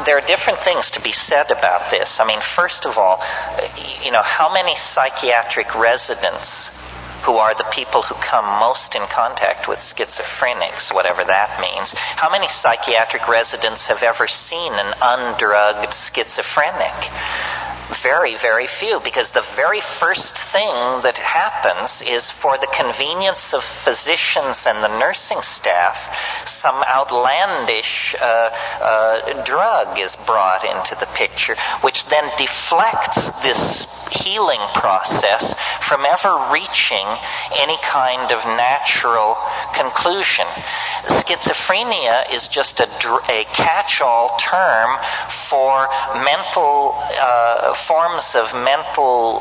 there are different things to be said about this. I mean, first of all, how many psychiatric residents, who are the people who come most in contact with schizophrenics, whatever that means, how many psychiatric residents have ever seen an undrugged schizophrenic? Very, very few, because the very first thing that happens is, for the convenience of physicians and the nursing staff, some outlandish drug is brought into the picture, which then deflects this healing process from ever reaching any kind of natural conclusion. Schizophrenia is just a catch-all term for mental forms of mental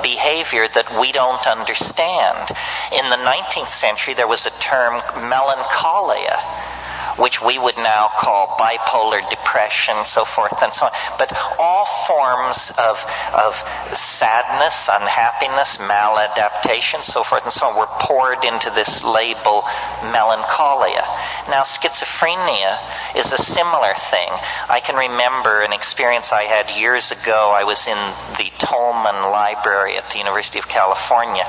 behavior that we don't understand. In the 19th century, there was a term, melancholia, which we would now call bipolar depression, so forth and so on. But all forms of sadness, unhappiness, maladaptation, so forth and so on, were poured into this label melancholia. Now, schizophrenia is a similar thing. I can remember an experience I had years ago. I was in the Tolman Library at the University of California,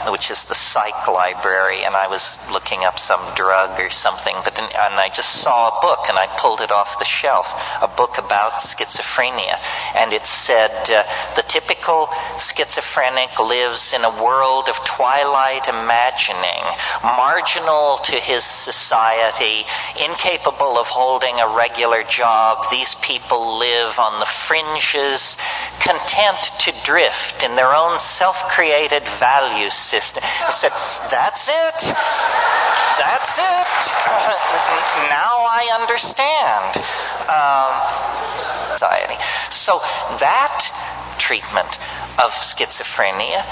which is the psych library, and I was looking up some drug or something, and I just saw a book, and I pulled it off the shelf, a book about schizophrenia. And it said, the typical schizophrenic lives in a world of twilight imagining, marginal to his society, incapable of holding a regular job. These people live on the fringes, content to drift in their own self-created value system. I said, that's it. That's it. Now I understand. Anxiety. So that treatment of schizophrenia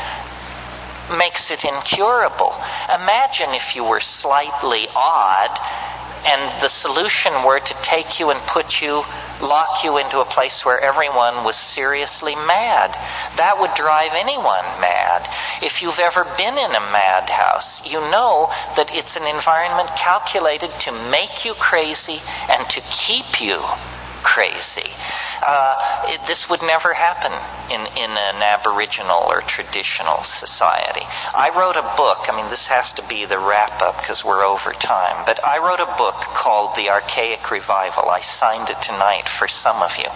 makes it incurable. Imagine if you were slightly odd and the solution were to take you and lock you into a place where everyone was seriously mad. That would drive anyone mad. If you've ever been in a madhouse, you know that it's an environment calculated to make you crazy and to keep you crazy. This would never happen in an Aboriginal or traditional society. I wrote a book. I mean, this has to be the wrap-up because we're over time. But I wrote a book called The Archaic Revival. I signed it tonight for some of you.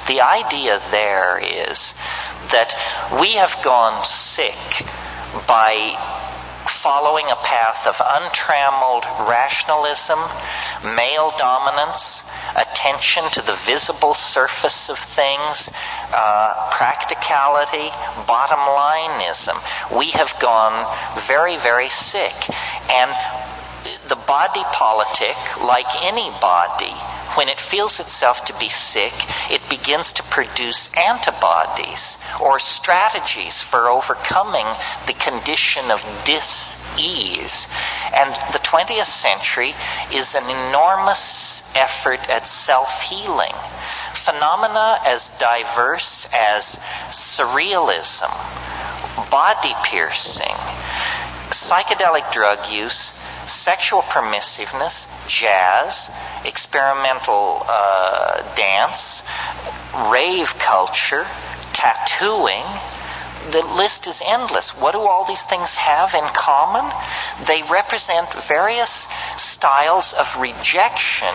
The idea there is that we have gone sick by following a path of untrammeled rationalism, male dominance, attention to the visible surface of things, practicality, bottom lineism. We have gone very, very sick. And the body politic, like any body, when it feels itself to be sick, it begins to produce antibodies or strategies for overcoming the condition of dis-ease. And the 20th century is an enormous effort at self-healing. Phenomena as diverse as surrealism, body piercing, psychedelic drug use, sexual permissiveness, jazz, experimental dance, rave culture, tattooing. The list is endless. What do all these things have in common? They represent various styles of rejection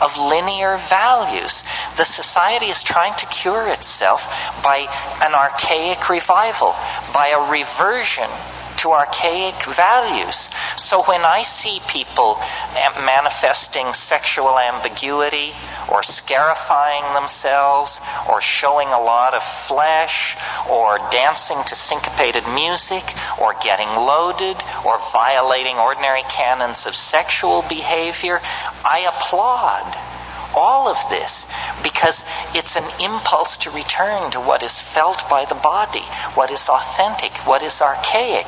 of linear values. The society is trying to cure itself by an archaic revival, by a reversion to archaic values. So when I see people manifesting sexual ambiguity or scarifying themselves or showing a lot of flesh or dancing to syncopated music or getting loaded or violating ordinary canons of sexual behavior, I applaud all of this because it's an impulse to return to what is felt by the body, what is authentic, what is archaic.